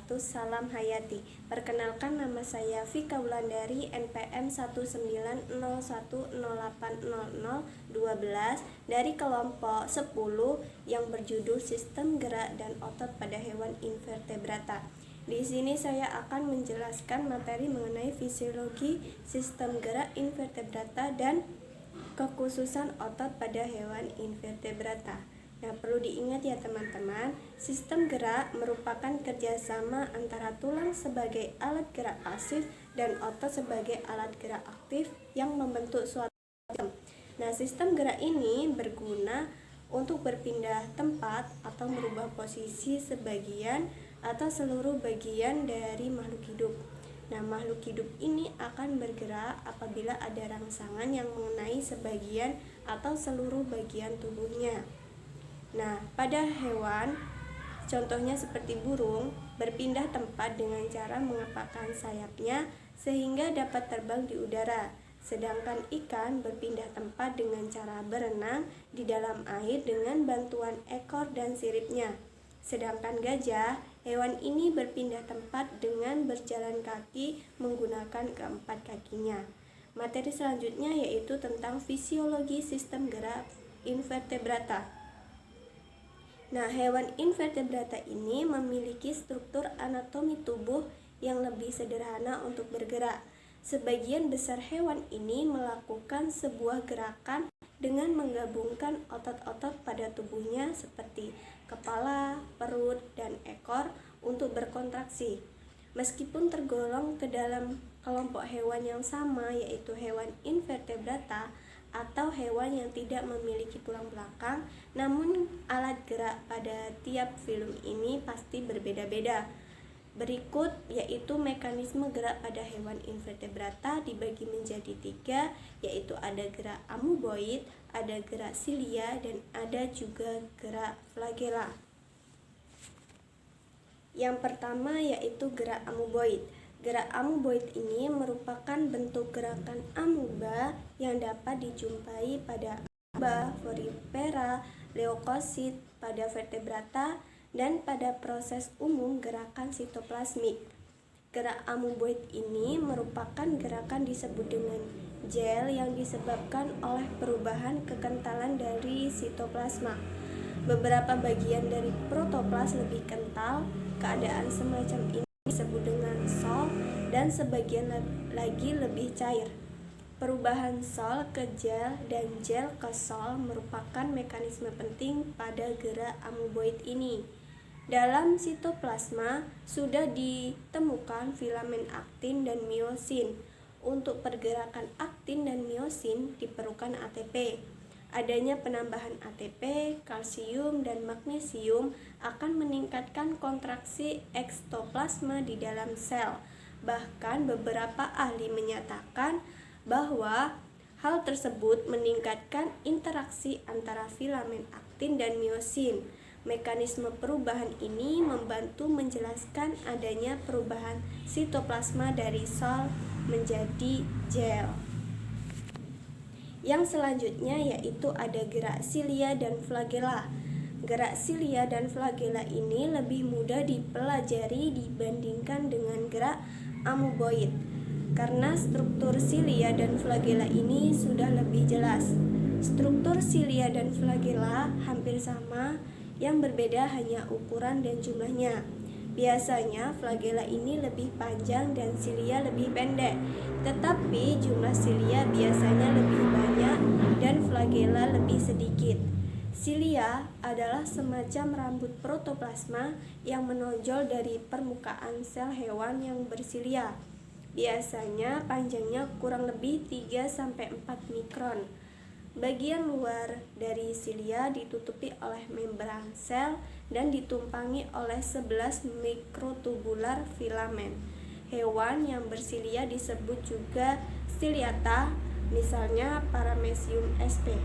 wabarakatuh. Salam Hayati. Perkenalkan, nama saya Vika Wulandari, NPM 1901080012 dari kelompok 10 yang berjudul Sistem Gerak dan Otot pada Hewan Invertebrata. Di sini saya akan menjelaskan materi mengenai fisiologi sistem gerak invertebrata dan kekhususan otot pada hewan invertebrata. Nah, perlu diingat ya teman-teman, sistem gerak merupakan kerjasama antara tulang sebagai alat gerak pasif dan otot sebagai alat gerak aktif yang membentuk suatu sistem. Nah, sistem gerak ini berguna untuk berpindah tempat atau merubah posisi sebagian atau seluruh bagian dari makhluk hidup. Nah, makhluk hidup ini akan bergerak apabila ada rangsangan yang mengenai sebagian atau seluruh bagian tubuhnya. Nah, pada hewan, contohnya seperti burung, berpindah tempat dengan cara mengepakkan sayapnya sehingga dapat terbang di udara. Sedangkan ikan berpindah tempat dengan cara berenang di dalam air dengan bantuan ekor dan siripnya. Sedangkan gajah, hewan ini berpindah tempat dengan berjalan kaki menggunakan keempat kakinya. Materi selanjutnya yaitu tentang fisiologi sistem gerak invertebrata. Nah, hewan invertebrata ini memiliki struktur anatomi tubuh yang lebih sederhana untuk bergerak. Sebagian besar hewan ini melakukan sebuah gerakan dengan menggabungkan otot-otot pada tubuhnya seperti kepala, perut, dan ekor untuk berkontraksi. Meskipun tergolong ke dalam kelompok hewan yang sama, yaitu hewan invertebrata atau hewan yang tidak memiliki tulang belakang, namun alat gerak pada tiap film ini pasti berbeda-beda. Berikut yaitu mekanisme gerak pada hewan invertebrata dibagi menjadi 3, yaitu ada gerak amoeboid, ada gerak silia, dan ada juga gerak flagella. Yang pertama yaitu gerak amoeboid. Gerak amoeboid ini merupakan bentuk gerakan amoeba yang dapat dijumpai pada amoeba, Porifera, leukosit, pada vertebrata, dan pada proses umum gerakan sitoplasmik. Gerak amoeboid ini merupakan gerakan disebut dengan gel yang disebabkan oleh perubahan kekentalan dari sitoplasma. Beberapa bagian dari protoplas lebih kental. Keadaan semacam ini disebut dengan sol, dan sebagian lagi lebih cair. Perubahan sol ke gel dan gel ke sol merupakan mekanisme penting pada gerak amoeboid ini. Dalam sitoplasma sudah ditemukan filamen aktin dan miosin. Untuk pergerakan aktin dan miosin diperlukan ATP. Adanya penambahan ATP, kalsium, dan magnesium akan meningkatkan kontraksi ekstoplasma di dalam sel. Bahkan beberapa ahli menyatakan bahwa hal tersebut meningkatkan interaksi antara filamen aktin dan miosin. Mekanisme perubahan ini membantu menjelaskan adanya perubahan sitoplasma dari sol menjadi gel. Yang selanjutnya yaitu ada gerak silia dan flagella. Gerak silia dan flagella ini lebih mudah dipelajari dibandingkan dengan gerak amoeboid, karena struktur silia dan flagella ini sudah lebih jelas. Struktur silia dan flagella hampir sama, yang berbeda hanya ukuran dan jumlahnya. Biasanya flagella ini lebih panjang dan silia lebih pendek, tetapi jumlah silia biasanya lebih banyak dan flagella lebih sedikit. Silia adalah semacam rambut protoplasma yang menonjol dari permukaan sel hewan yang bersilia. Biasanya panjangnya kurang lebih 3-4 mikron. Bagian luar dari silia ditutupi oleh membran sel dan ditumpangi oleh 11 mikrotubular filamen. Hewan yang bersilia disebut juga ciliata, misalnya Paramecium sp.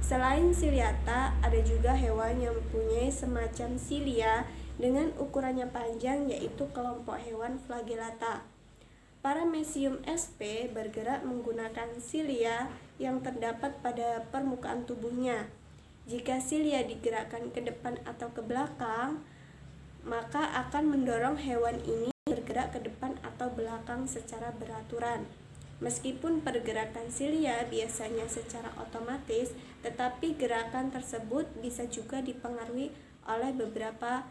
Selain ciliata, ada juga hewan yang mempunyai semacam silia dengan ukurannya panjang, yaitu kelompok hewan flagellata. Paramecium sp bergerak menggunakan silia yang terdapat pada permukaan tubuhnya. Jika silia digerakkan ke depan atau ke belakang, maka akan mendorong hewan ini bergerak ke depan atau belakang secara beraturan. Meskipun pergerakan silia biasanya secara otomatis, tetapi gerakan tersebut bisa juga dipengaruhi oleh beberapa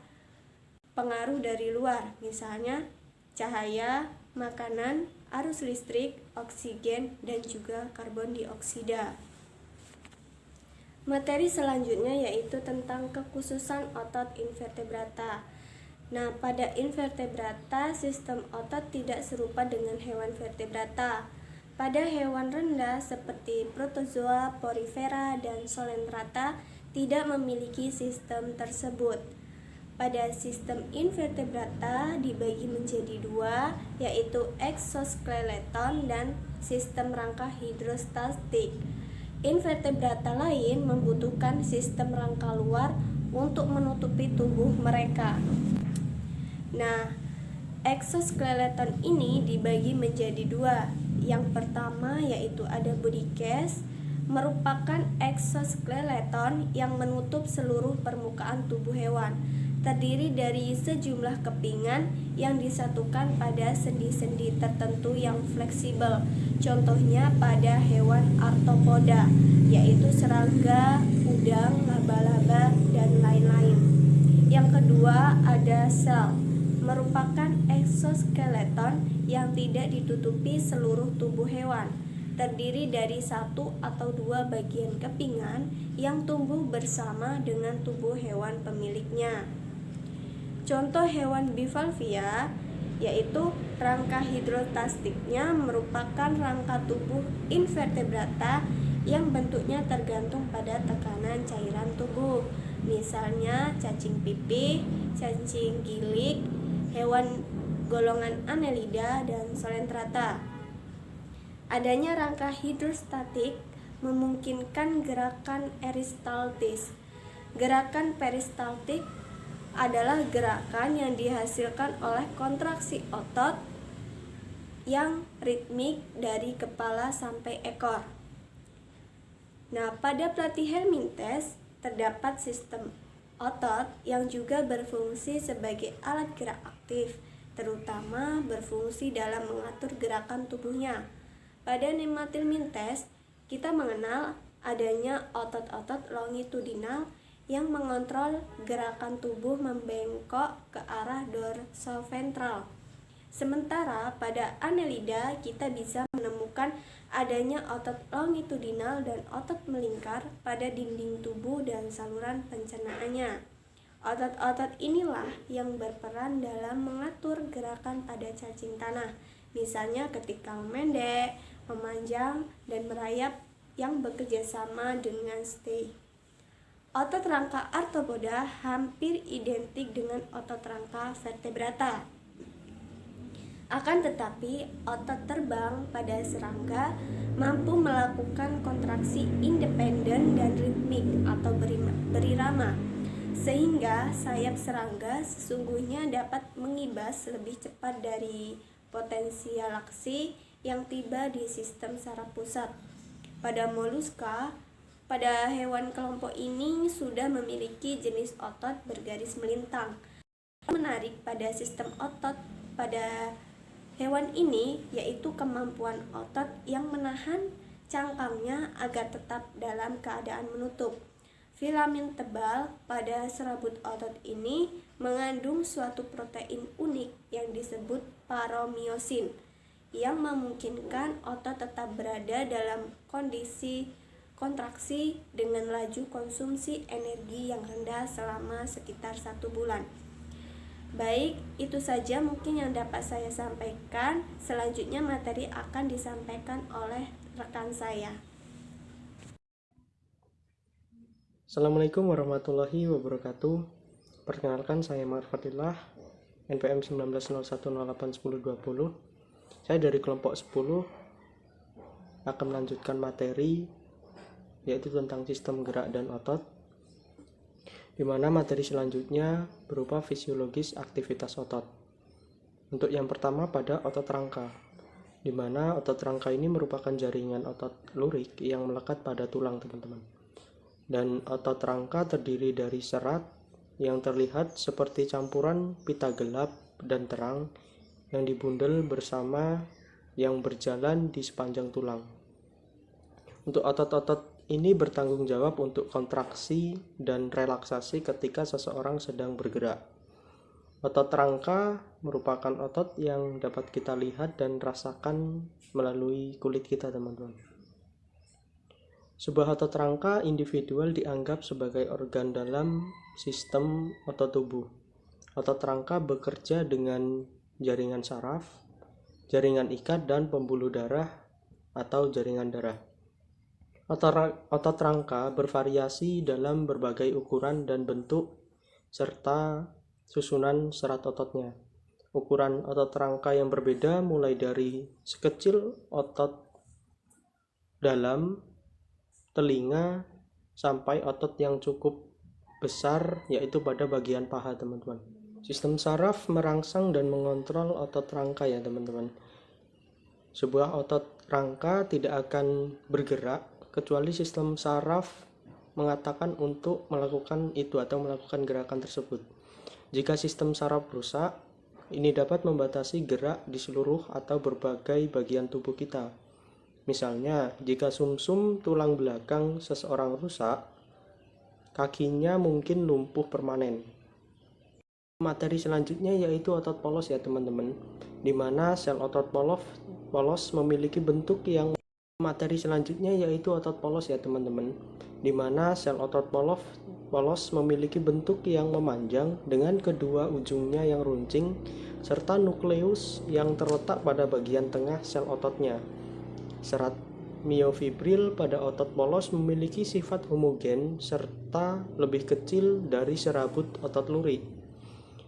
pengaruh dari luar, misalnya cahaya, makanan, arus listrik, oksigen, dan juga karbon dioksida. Materi selanjutnya yaitu tentang kekhususan otot invertebrata. Nah, pada invertebrata, sistem otot tidak serupa dengan hewan vertebrata. Pada hewan rendah seperti protozoa, porifera, dan solentrata tidak memiliki sistem tersebut. Pada sistem invertebrata dibagi menjadi dua, yaitu exoskeleton dan sistem rangka hidrostatik. Invertebrata lain membutuhkan sistem rangka luar untuk menutupi tubuh mereka. Nah, exoskeleton ini dibagi menjadi dua. Yang pertama yaitu ada body case, merupakan exoskeleton yang menutup seluruh permukaan tubuh hewan, terdiri dari sejumlah kepingan yang disatukan pada sendi-sendi tertentu yang fleksibel. Contohnya pada hewan arthropoda, yaitu serangga, udang, laba-laba, dan lain-lain. Yang kedua ada shell, merupakan exoskeleton yang tidak ditutupi seluruh tubuh hewan, terdiri dari satu atau dua bagian kepingan yang tumbuh bersama dengan tubuh hewan pemiliknya. Contoh hewan bivalvia yaitu rangka hidrostatiknya merupakan rangka tubuh invertebrata yang bentuknya tergantung pada tekanan cairan tubuh. Misalnya cacing pipih, cacing gilik, hewan golongan Annelida, dan solentrata. Adanya rangka hidrostatik memungkinkan gerakan eristaltis. Gerakan peristaltik adalah gerakan yang dihasilkan oleh kontraksi otot yang ritmik dari kepala sampai ekor. Nah, pada platyhelminthes terdapat sistem otot yang juga berfungsi sebagai alat gerak aktif, terutama berfungsi dalam mengatur gerakan tubuhnya. Pada Nematilminthes, kita mengenal adanya otot-otot longitudinal yang mengontrol gerakan tubuh membengkok ke arah dorsoventral. Sementara pada Annelida kita bisa menemukan adanya otot longitudinal dan otot melingkar pada dinding tubuh dan saluran pencernaannya. Otot-otot inilah yang berperan dalam mengatur gerakan pada cacing tanah, misalnya ketika memendek, memanjang, dan merayap yang bekerja sama dengan stay. Otot rangka arthropoda hampir identik dengan otot rangka vertebrata. Akan tetapi, otot terbang pada serangga mampu melakukan kontraksi independen dan ritmik atau berirama, sehingga sayap serangga sesungguhnya dapat mengibas lebih cepat dari potensialaksi yang tiba di sistem saraf pusat. Pada moluska, pada hewan kelompok ini sudah memiliki jenis otot bergaris melintang. Menarik pada sistem otot pada hewan ini yaitu kemampuan otot yang menahan cangkangnya agar tetap dalam keadaan menutup. Filamen tebal pada serabut otot ini mengandung suatu protein unik yang disebut paromyosin, yang memungkinkan otot tetap berada dalam kondisi kontraksi dengan laju konsumsi energi yang rendah selama sekitar 1 bulan. Baik, itu saja mungkin yang dapat saya sampaikan. Selanjutnya materi akan disampaikan oleh rekan saya. Assalamualaikum warahmatullahi wabarakatuh. Perkenalkan, saya Marfatillah, NPM 1901081020. Saya dari kelompok 10 akan melanjutkan materi yaitu tentang sistem gerak dan otot, di mana materi selanjutnya berupa fisiologis aktivitas otot. Untuk yang pertama pada otot rangka, di mana otot rangka ini merupakan jaringan otot lurik yang melekat pada tulang, teman-teman. Dan otot rangka terdiri dari serat yang terlihat seperti campuran pita gelap dan terang yang dibundel bersama yang berjalan di sepanjang tulang. Untuk otot-otot ini bertanggung jawab untuk kontraksi dan relaksasi ketika seseorang sedang bergerak. Otot rangka merupakan otot yang dapat kita lihat dan rasakan melalui kulit kita, teman-teman. Sebuah otot rangka individual dianggap sebagai organ dalam sistem otot tubuh. Otot rangka bekerja dengan jaringan saraf, jaringan ikat, dan pembuluh darah atau jaringan darah. Otot rangka bervariasi dalam berbagai ukuran dan bentuk serta susunan serat ototnya. Ukuran otot rangka yang berbeda mulai dari sekecil otot dalam telinga sampai otot yang cukup besar, yaitu pada bagian paha, teman-teman. Sistem saraf merangsang dan mengontrol otot rangka ya, teman-teman. Sebuah otot rangka tidak akan bergerak kecuali sistem saraf mengatakan untuk melakukan itu atau melakukan gerakan tersebut. Jika sistem saraf rusak, ini dapat membatasi gerak di seluruh atau berbagai bagian tubuh kita. Misalnya, jika sumsum tulang belakang seseorang rusak, kakinya mungkin lumpuh permanen. Materi selanjutnya yaitu otot polos ya, teman-teman, di mana sel otot polos memiliki bentuk yang memanjang dengan kedua ujungnya yang runcing serta nukleus yang terletak pada bagian tengah sel ototnya. Serat miofibril pada otot polos memiliki sifat homogen serta lebih kecil dari serabut otot lurik,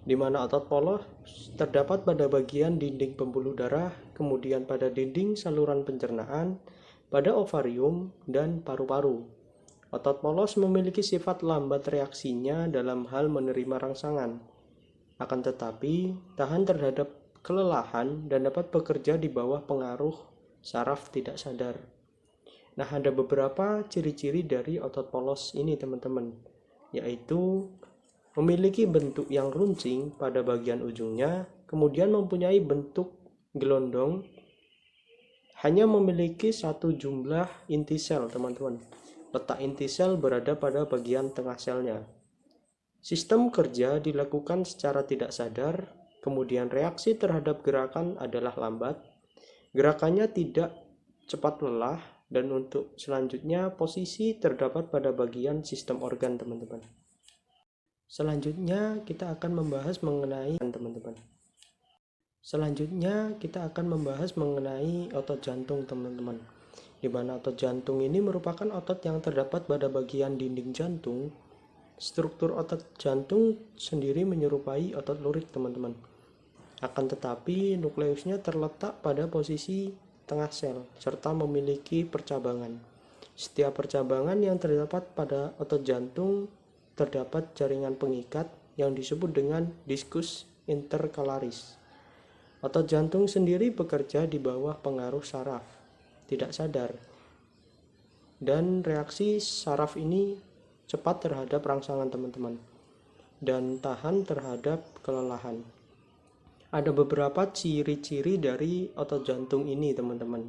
di mana otot polos terdapat pada bagian dinding pembuluh darah, kemudian pada dinding saluran pencernaan, pada ovarium, dan paru-paru. Otot polos memiliki sifat lambat reaksinya dalam hal menerima rangsangan, akan tetapi tahan terhadap kelelahan dan dapat bekerja di bawah pengaruh saraf tidak sadar. Nah, ada beberapa ciri-ciri dari otot polos ini, teman-teman, yaitu memiliki bentuk yang runcing pada bagian ujungnya, kemudian mempunyai bentuk gelondong, hanya memiliki satu jumlah inti sel, teman-teman. Letak inti sel berada pada bagian tengah selnya. Sistem kerja dilakukan secara tidak sadar, kemudian reaksi terhadap gerakan adalah lambat, gerakannya tidak cepat lelah, dan untuk selanjutnya posisi terdapat pada bagian sistem organ, teman-teman. Selanjutnya kita akan membahas mengenai otot jantung, teman-teman. Di mana otot jantung ini merupakan otot yang terdapat pada bagian dinding jantung. Struktur otot jantung sendiri menyerupai otot lurik, teman-teman. Akan tetapi nukleusnya terletak pada posisi tengah sel serta memiliki percabangan. Setiap percabangan yang terdapat pada otot jantung terdapat jaringan pengikat yang disebut dengan diskus intercalaris. Otot jantung sendiri bekerja di bawah pengaruh saraf tidak sadar, dan reaksi saraf ini cepat terhadap rangsangan, teman-teman, dan tahan terhadap kelelahan. Ada beberapa ciri-ciri dari otot jantung ini, teman-teman,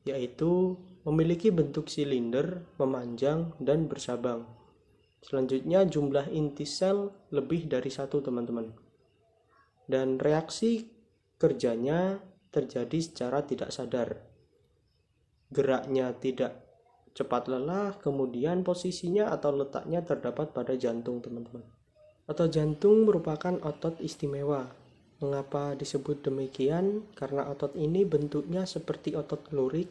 yaitu memiliki bentuk silinder, memanjang, dan bersabang. Selanjutnya, jumlah inti sel lebih dari satu, teman-teman. Dan reaksi kerjanya terjadi secara tidak sadar. Geraknya tidak cepat lelah, kemudian posisinya atau letaknya terdapat pada jantung, teman-teman. Otot jantung merupakan otot istimewa. Mengapa disebut demikian? Karena otot ini bentuknya seperti otot lurik.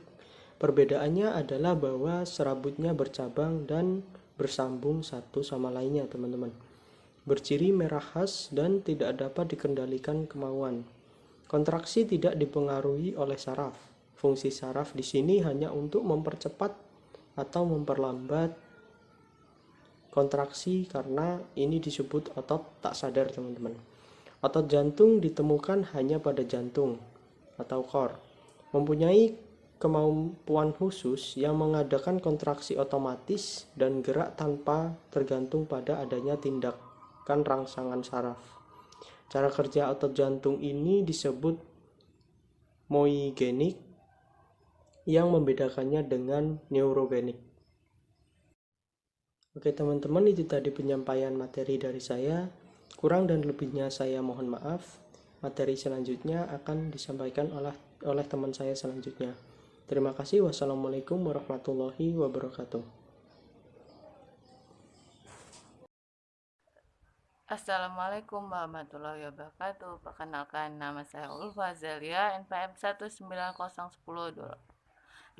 Perbedaannya adalah bahwa serabutnya bercabang dan bersambung satu sama lainnya, teman-teman. Berciri merah khas dan tidak dapat dikendalikan kemauan. Kontraksi tidak dipengaruhi oleh saraf. Fungsi saraf di sini hanya untuk mempercepat atau memperlambat kontraksi, karena ini disebut otot tak sadar, teman-teman. Otot jantung ditemukan hanya pada jantung atau core, mempunyai kemampuan khusus yang mengadakan kontraksi otomatis dan gerak tanpa tergantung pada adanya tindak menyebabkan rangsangan saraf. Cara kerja otot jantung ini disebut myogenik yang membedakannya dengan neurogenik. Oke teman-teman, itu tadi penyampaian materi dari saya. Kurang dan lebihnya saya mohon maaf. Materi selanjutnya akan disampaikan oleh teman saya selanjutnya. Terima kasih. Wassalamualaikum warahmatullahi wabarakatuh. Assalamualaikum warahmatullahi wabarakatuh. Perkenalkan, nama saya Ulfa Zelia, NPM 19010-8/2010.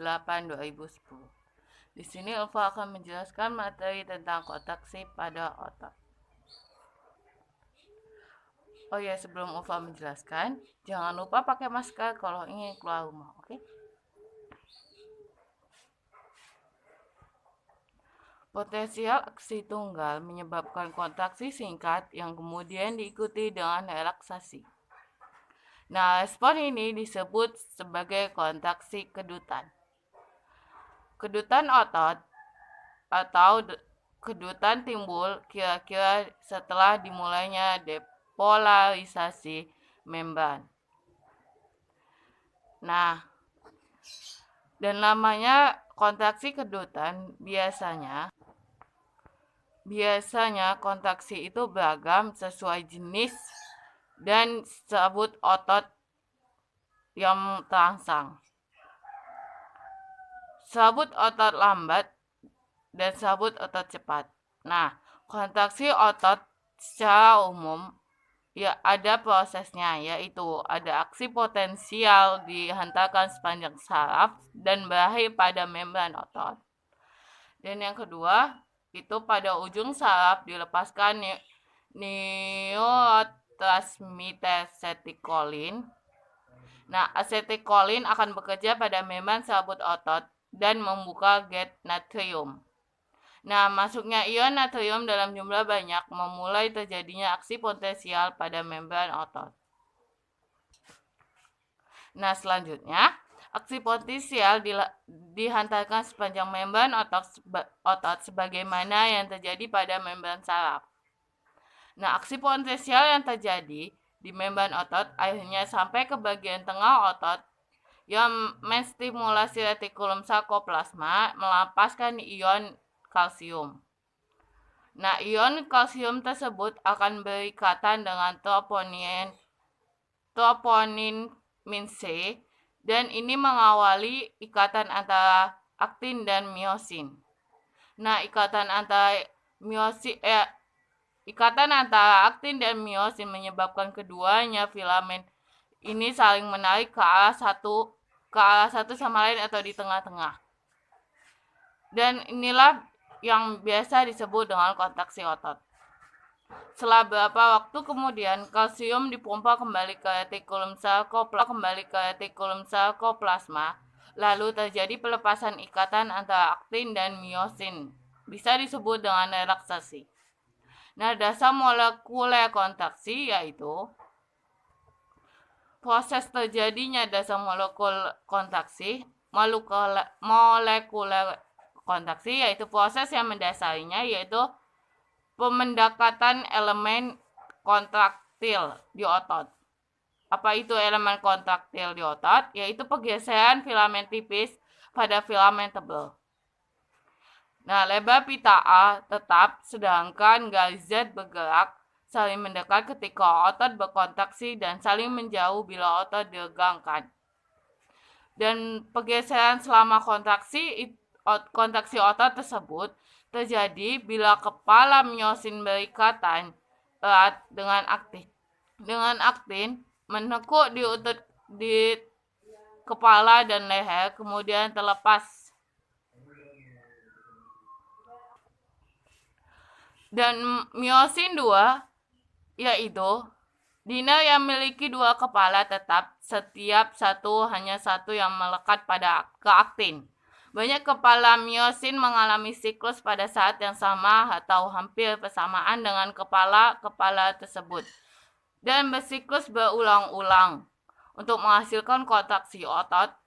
Di sini Ulfa akan menjelaskan materi tentang kontraksi pada otot. Oh ya, sebelum Ulfa menjelaskan, jangan lupa pakai masker kalau ingin keluar rumah, oke? Potensial aksi tunggal menyebabkan kontraksi singkat yang kemudian diikuti dengan relaksasi. Nah, respon ini disebut sebagai kontraksi kedutan. Kedutan otot atau kedutan timbul kira-kira setelah dimulainya depolarisasi membran. Nah, dan namanya kontraksi kedutan biasanya kontraksi itu beragam sesuai jenis dan sabut otot yang terangsang. Sabut otot lambat dan sabut otot cepat. Nah, kontraksi otot secara umum ya ada prosesnya, yaitu ada aksi potensial dihantarkan sepanjang saraf dan berakhir pada membran otot. Dan yang kedua, itu pada ujung saraf dilepaskan neurotransmitter asetilkolin. Nah, asetilkolin akan bekerja pada membran sabut otot dan membuka gate natrium. Nah, masuknya ion natrium dalam jumlah banyak memulai terjadinya aksi potensial pada membran otot. Nah, selanjutnya, aksi potensial dihantarkan sepanjang membran otot sebagaimana yang terjadi pada membran saraf. Nah, aksi potensial yang terjadi di membran otot akhirnya sampai ke bagian tengah otot yang menstimulasi retikulum sarkoplasma melepaskan ion kalsium. Nah, ion kalsium tersebut akan berikatan dengan troponin C dan ini mengawali ikatan antara aktin dan miosin. Nah, ikatan antara aktin dan miosin menyebabkan keduanya filamen ini saling menarik ke arah satu sama lain atau di tengah-tengah. Dan inilah yang biasa disebut dengan kontraksi otot. Setelah beberapa waktu kemudian, kalsium dipompa kembali ke retikulum sarkoplasma, lalu terjadi pelepasan ikatan antara aktin dan miosin. Bisa disebut dengan relaksasi. Nah, dasar molekuler kontraksi yaitu proses terjadinya dasar molekuler kontraksi yaitu proses yang mendasarinya yaitu pemendekatan elemen kontraktil di otot. Apa itu elemen kontraktil di otot? Yaitu pergeseran filamen tipis pada filamen tebal. Nah, lebar pita A tetap sedangkan garis Z bergerak saling mendekat ketika otot berkontraksi dan saling menjauh bila otot diregangkan. Dan pergeseran selama kontraksi otot tersebut terjadi bila kepala miosin berikatan erat dengan aktin menekuk di kepala dan leher kemudian terlepas. Dan miosin 2 yaitu dimer yang memiliki 2 kepala tetap, setiap hanya satu yang melekat ke aktin. Banyak kepala miosin mengalami siklus pada saat yang sama atau hampir bersamaan dengan kepala tersebut dan bersiklus berulang-ulang untuk menghasilkan kontraksi otot.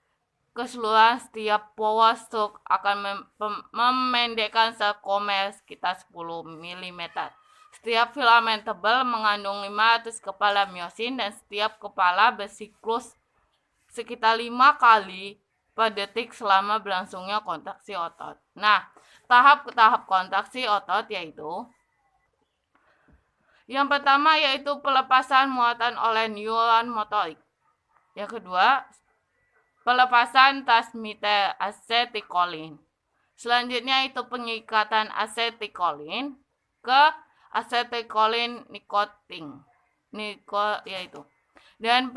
Keseluruhan setiap power stroke akan memendekkan sarkomer sekitar 10 mm. Setiap filamen tebal mengandung 500 kepala miosin dan setiap kepala bersiklus sekitar 5 kali per detik selama berlangsungnya kontraksi otot. Nah, tahap-tahap kontraksi otot yaitu yang pertama yaitu pelepasan muatan oleh neuron motorik. Yang kedua, pelepasan transmitter asetilkolin. Selanjutnya itu pengikatan asetilkolin ke asetilkolin nikotin. Yaitu. Dan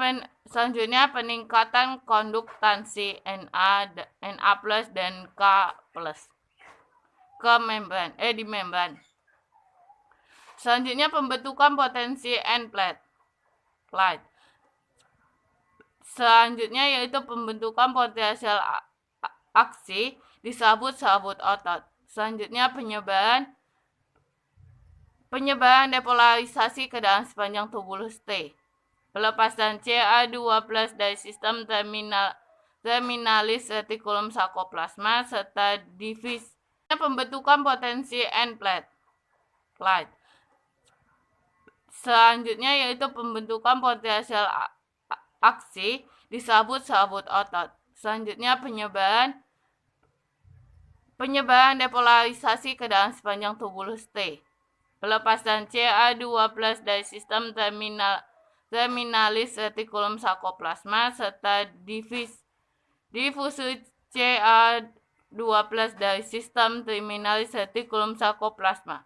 selanjutnya peningkatan konduktansi Na+ dan K+ ke membran di membran. Selanjutnya pembentukan potensi N-plate. Selanjutnya yaitu pembentukan potensial aksi di sabut-sabut otot. Selanjutnya penyebaran depolarisasi ke dalam sepanjang tubulus T. Pelepasan Ca2+ dari sistem terminalis retikulum sarkoplasma serta divisi. Pembentukan potensi N-plate. Selanjutnya yaitu pembentukan potensial aksi di sabut-sabut otot. Selanjutnya penyebaran depolarisasi ke dalam sepanjang tubulus T. Pelepasan Ca2+ dari sistem terminalis retikulum sarkoplasma serta difusi Ca2+ dari sistem terminalis retikulum sarkoplasma.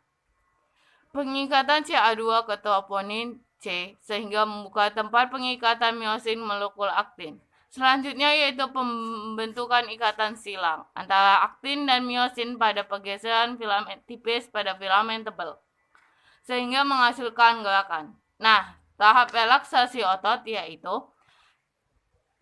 Pengikatan Ca2 ke troponin C sehingga membuka tempat pengikatan miosin molekul aktin. Selanjutnya yaitu pembentukan ikatan silang antara aktin dan miosin pada pergeseran filamen tipis pada filamen tebal sehingga menghasilkan gerakan. Nah, tahap relaksasi otot yaitu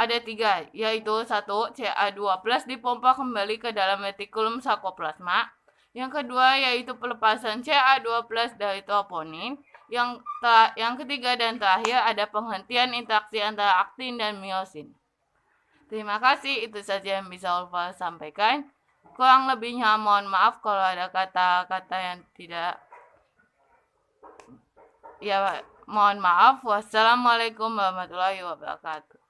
ada 3, yaitu 1. Ca2+ dipompa kembali ke dalam retikulum sarkoplasma. Yang kedua yaitu pelepasan Ca2+ dari troponin. Yang ketiga dan terakhir ada penghentian interaksi antara aktin dan miosin. Terima kasih, itu saja yang bisa Ulfa sampaikan. Kurang lebihnya mohon maaf kalau ada kata-kata yang tidak. Ya, mohon maaf. Wassalamualaikum warahmatullahi wabarakatuh.